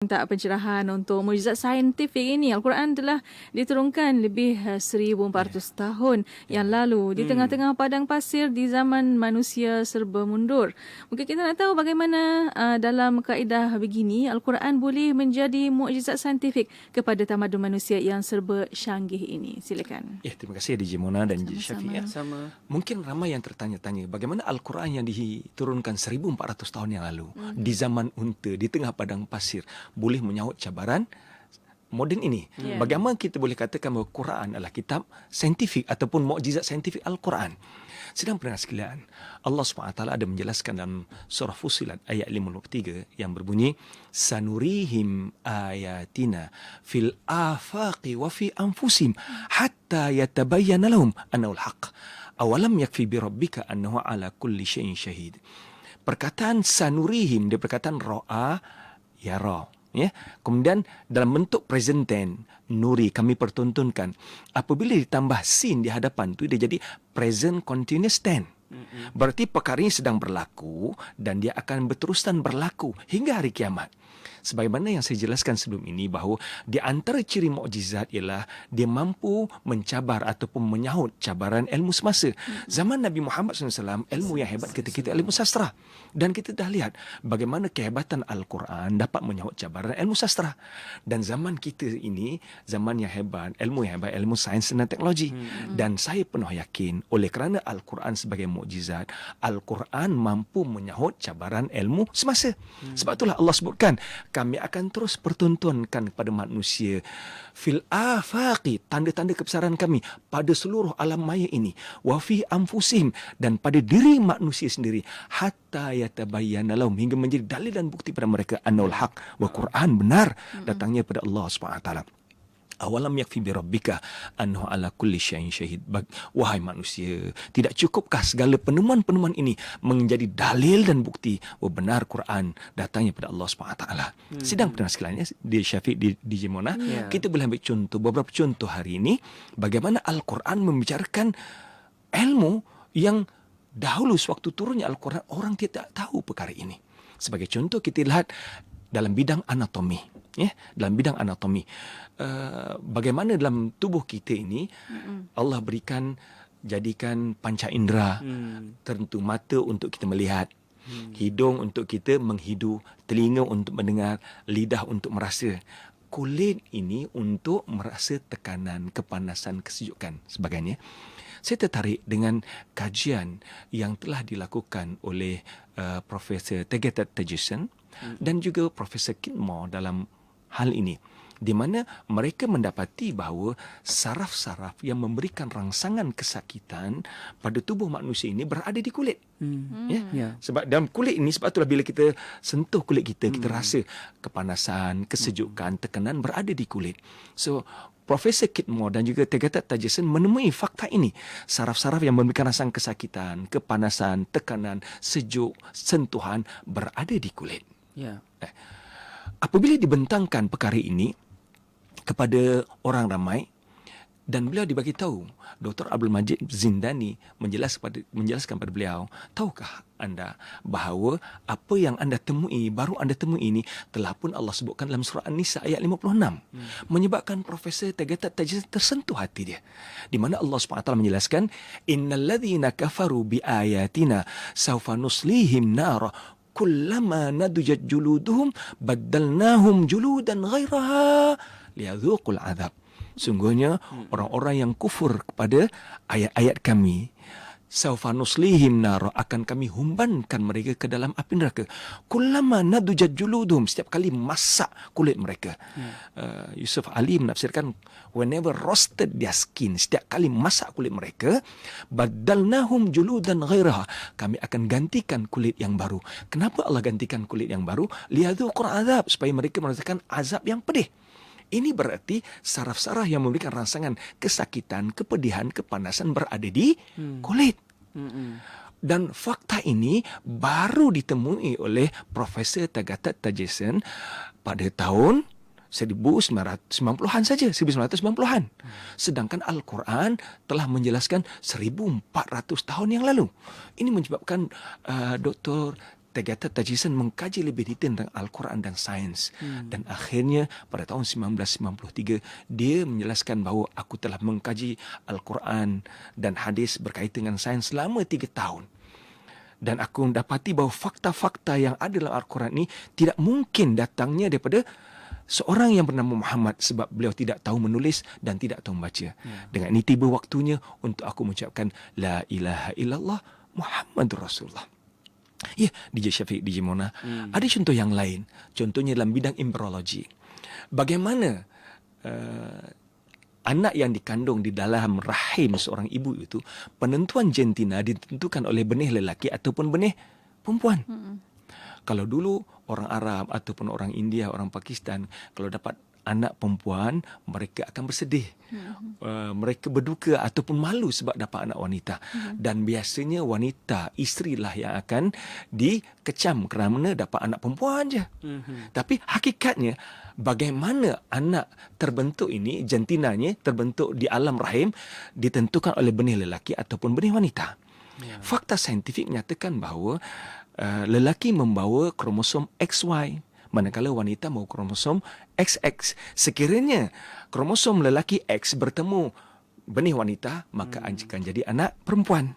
minta pencerahan untuk mukjizat saintifik ini. Al-Quran telah diturunkan lebih 1400 tahun yang lalu di tengah-tengah padang pasir di zaman manusia serba mundur. Mungkin kita nak tahu bagaimana dalam kaedah begini Al-Quran boleh menjadi mukjizat saintifik kepada tamadun manusia yang serba canggih ini. Silakan. Ya, terima kasih DJ Mona dan DJ Syafiq. Ya. Sama. Mungkin ramai yang tertanya-tanya bagaimana Al-Quran yang diturunkan 1400 tahun yang lalu di zaman unta di tengah padang pasir boleh menyahut cabaran moden ini. Bagaimana kita boleh katakan bahawa Quran adalah kitab saintifik ataupun mukjizat saintifik Al-Quran? Sedang pendengar sekalian, Allah SWT ada menjelaskan dalam surah Fussilat ayat 53 yang berbunyi, sanurihim ayatina fil afaqi wa fi anfusim hatta yatabayyana lahum annahu al-haq. Awalam yakfi bi rabbika annahu ala kulli syai'in syahid. Perkataan sanurihim, dia perkataan ra'a yara. Ya. Kemudian dalam bentuk present tense, nuri, kami pertontonkan. Apabila ditambah sin di hadapan tu, dia jadi present continuous tense. Berarti perkara ini sedang berlaku dan dia akan berterusan berlaku hingga hari kiamat. Sebagaimana yang saya jelaskan sebelum ini bahawa di antara ciri mukjizat ialah dia mampu mencabar ataupun menyahut cabaran ilmu semasa. Zaman Nabi Muhammad SAW, ilmu yang hebat kita ilmu sastra. Dan kita dah lihat bagaimana kehebatan Al-Quran dapat menyahut cabaran ilmu sastra. Dan zaman kita ini, zaman yang hebat, ilmu sains dan teknologi. Dan saya penuh yakin oleh kerana Al-Quran sebagai mukjizat, Al-Quran mampu menyahut cabaran ilmu semasa. Sebab itulah Allah sebutkan, kami akan terus pertontonkan kepada manusia fil afaqi, tanda-tanda kebesaran kami pada seluruh alam maya ini, wa fi anfusihim, dan pada diri manusia sendiri, hatta yatabayyana lahum, hingga menjadi dalil dan bukti pada mereka annal haq, wa Quran benar datangnya pada Allah Subhanahu wa taala. Awalam yakfi bi rabbika annahu ala kulli syai'in syahid. Wahai manusia, tidak cukupkah segala penemuan-penemuan ini menjadi dalil dan bukti bahawa benar Quran datangnya pada Allah SWT. Sidang pendengar sekalian, di Syafiq, di DJ Mona, kita boleh ambil contoh, beberapa contoh hari ini bagaimana Al-Quran membicarakan ilmu yang dahulu sewaktu turunnya Al-Quran orang tidak tahu perkara ini. Sebagai contoh, kita lihat dalam bidang anatomi. Dalam bidang anatomi, bagaimana dalam tubuh kita ini Allah jadikan panca indera tertentu, mata untuk kita melihat, hidung untuk kita menghidu, telinga untuk mendengar, lidah untuk merasa, kulit ini untuk merasa tekanan, kepanasan, kesejukan, sebagainya. Saya tertarik dengan kajian yang telah dilakukan oleh Profesor Tegetat Tajusen dan juga Profesor Kitmore dalam hal ini, di mana mereka mendapati bahawa saraf-saraf yang memberikan rangsangan kesakitan pada tubuh manusia ini berada di kulit. Sebab dalam kulit ini, sebab itulah bila kita sentuh kulit kita, kita rasa kepanasan, kesejukan, tekanan berada di kulit. So, Profesor Kitmore dan juga Tegetat Tajusen menemui fakta ini. Saraf-saraf yang memberikan rangsangan kesakitan, kepanasan, tekanan, sejuk, sentuhan berada di kulit. Apabila dibentangkan perkara ini kepada orang ramai dan beliau dibagi tahu, Dr. Abdul Majid Zindani menjelaskan pada beliau, tahukah anda bahawa apa yang anda temui, baru anda temui ini telah pun Allah sebutkan dalam surah An-Nisa ayat 56. Menyebabkan Profesor Tegetat Tajusen tersentuh hati dia. Di mana Allah SWT menjelaskan, innal ladzina kafaru bi ayatina sawfa nuslihim nara kullama nadujat juluduhum baddalnahum juludan ghairaha liyadhuqul azab. Sungguhnya orang-orang yang kufur kepada ayat-ayat kami, sawfa nuslihim nar, akan kami humbankan mereka ke dalam api neraka. Kullama nadujat juluduhum, setiap kali masak kulit mereka. Yusuf Ali menafsirkan, whenever roasted their skin, setiap kali masak kulit mereka, badalnahum juludan ghairaha, kami akan gantikan kulit yang baru. Kenapa Allah gantikan kulit yang baru? Liyadhuqul azab, supaya mereka merasakan azab yang pedih. Ini berarti saraf-saraf yang memberikan rangsangan kesakitan, kepedihan, kepanasan berada di kulit. Dan fakta ini baru ditemui oleh Profesor Tegetat Tajusen pada tahun 1990-an saja, 1990-an. Sedangkan Al-Quran telah menjelaskan 1400 tahun yang lalu. Ini menyebabkan Dr. Tegata Tajison mengkaji lebih detail tentang Al-Quran dan sains. Dan akhirnya pada tahun 1993, dia menjelaskan bahawa aku telah mengkaji Al-Quran dan hadis berkaitan dengan sains selama 3 tahun. Dan aku mendapati bahawa fakta-fakta yang ada dalam Al-Quran ini tidak mungkin datangnya daripada seorang yang bernama Muhammad, sebab beliau tidak tahu menulis dan tidak tahu membaca. Dengan ini tiba waktunya untuk aku mengucapkan La ilaha illallah Muhammadur Rasulullah. Ya, DJ Syafiq, DJ Mona. Ada contoh yang lain. Contohnya dalam bidang embryologi. Bagaimana anak yang dikandung di dalam rahim seorang ibu itu, penentuan jantina ditentukan oleh benih lelaki ataupun benih perempuan. Kalau dulu orang Arab ataupun orang India, orang Pakistan, kalau dapat anak perempuan, mereka akan bersedih. Mereka berduka ataupun malu sebab dapat anak wanita. Dan biasanya wanita, isterilah yang akan dikecam kerana dapat anak perempuan je. Tapi hakikatnya, bagaimana anak terbentuk ini, jantinanya terbentuk di alam rahim, ditentukan oleh benih lelaki ataupun benih wanita. Fakta saintifik menyatakan bahawa lelaki membawa kromosom XY, manakala wanita membawa kromosom XX. Sekiranya kromosom lelaki X bertemu benih wanita, maka akan jadi anak perempuan.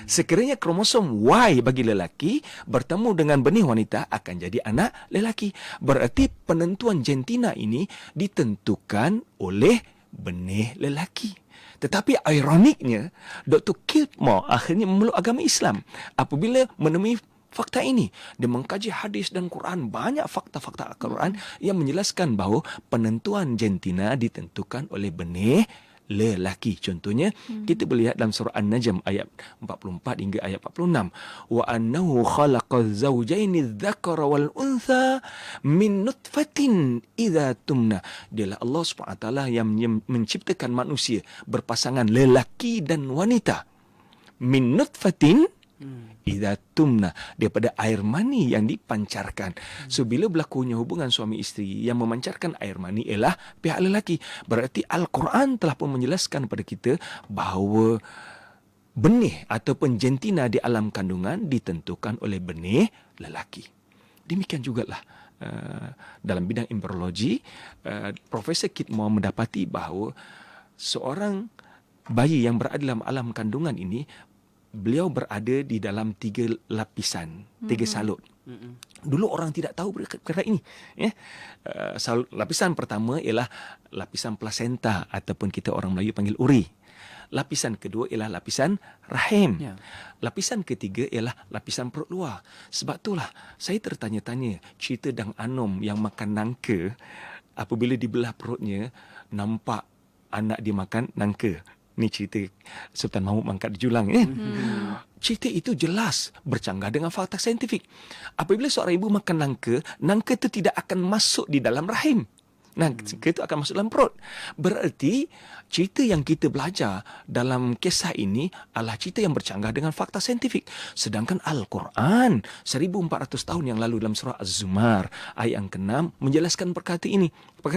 Sekiranya kromosom Y bagi lelaki bertemu dengan benih wanita, akan jadi anak lelaki. Berarti penentuan jantina ini ditentukan oleh benih lelaki. Tetapi ironiknya, Dr. Kiltmore akhirnya memeluk agama Islam apabila menemui fakta ini. Dia mengkaji hadis dan Quran, banyak fakta-fakta Al-Quran yang menjelaskan bahawa penentuan jantina ditentukan oleh benih lelaki. Contohnya, kita boleh lihat dalam surah An-Najm ayat 44 hingga ayat 46. Wa annahu khalaqaz zawjaini adh-dhakara wal untha min nutfatin idza tumna. Dialah Allah SWT yang menciptakan manusia berpasangan lelaki dan wanita. Min nutfatin idza tumna, daripada air mani yang dipancarkan. So bila berlakunya hubungan suami isteri, yang memancarkan air mani ialah pihak lelaki. Berarti Al-Quran telah pun menjelaskan kepada kita bahawa benih ataupun jantina di alam kandungan ditentukan oleh benih lelaki. Demikian jugalah dalam bidang embryologi, Profesor Kiltmore mendapati bahawa seorang bayi yang berada dalam alam kandungan ini, beliau berada di dalam 3 lapisan, 3 salut. Dulu orang tidak tahu perkara ini. Lapisan pertama ialah lapisan plasenta ataupun kita orang Melayu panggil uri. Lapisan kedua ialah lapisan rahim. Lapisan ketiga ialah lapisan perut luar. Sebab itulah saya tertanya-tanya cerita Dang Anom yang makan nangka, apabila dibelah perutnya, nampak anak dia makan nangka. Ni cerita Sultan Mahmud Mangkat di Julang. Cerita itu jelas bercanggah dengan fakta saintifik. Apabila seorang ibu makan nangka, nangka itu tidak akan masuk di dalam rahim. Nangka itu akan masuk dalam perut. Berarti cerita yang kita belajar dalam kisah ini adalah cerita yang bercanggah dengan fakta saintifik. Sedangkan Al-Quran 1400 tahun yang lalu dalam surah Az-Zumar ayat yang ke-6 menjelaskan perkara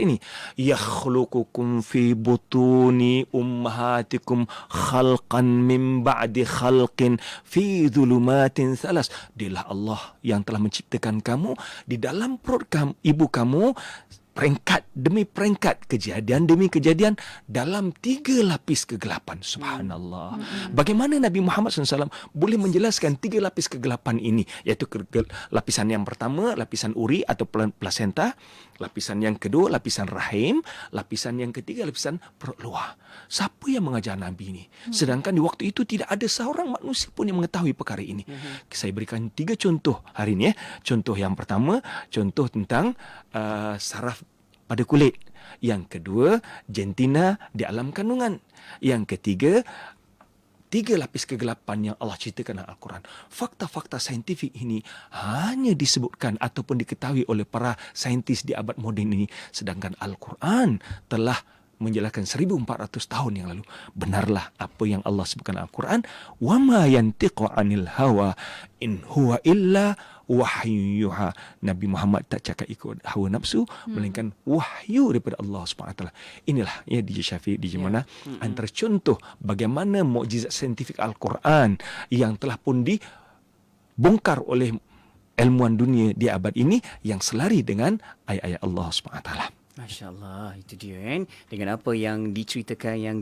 ini. Yakhluqukum fi butuni ummahatikum khalqan min ba'di khalqin fi dhulumatin thalas. Dialah Allah yang telah menciptakan kamu di dalam perut ibu kamu, peringkat demi peringkat, kejadian demi kejadian dalam 3 lapis kegelapan. Subhanallah. Bagaimana Nabi Muhammad SAW boleh menjelaskan 3 lapis kegelapan ini? Iaitu lapisan yang pertama, lapisan uri atau plasenta. Lapisan yang kedua, lapisan rahim. Lapisan yang ketiga, lapisan perut luar. Siapa yang mengajar Nabi ini? Sedangkan di waktu itu tidak ada seorang manusia pun yang mengetahui perkara ini. Saya berikan 3 contoh hari ini. Contoh yang pertama, contoh tentang saraf pada kulit. Yang kedua, jantina di alam kandungan. Yang ketiga, 3 lapis kegelapan yang Allah ceritakan dalam Al-Quran. Fakta-fakta saintifik ini hanya disebutkan ataupun diketahui oleh para saintis di abad moden ini. Sedangkan Al-Quran telah menjelaskan 1400 tahun yang lalu. Benarlah apa yang Allah sebutkan dalam Al-Quran. وَمَا يَنْتِقُ عَنِ الْهَوَىٰ إِنْ هُوَ إِلَّا وَحْيٌ يُوحَىٰ. Nabi Muhammad tak cakap ikut hawa nafsu, melainkan wahyu daripada Allah SWT. Inilah ya DJ Syafiq, DJ Mana, antara contoh bagaimana mukjizat saintifik Al-Quran yang telah pun dibongkar oleh ilmuwan dunia di abad ini yang selari dengan ayat-ayat Allah SWT. Masya Allah, itu dia kan. Dengan apa yang diceritakan, yang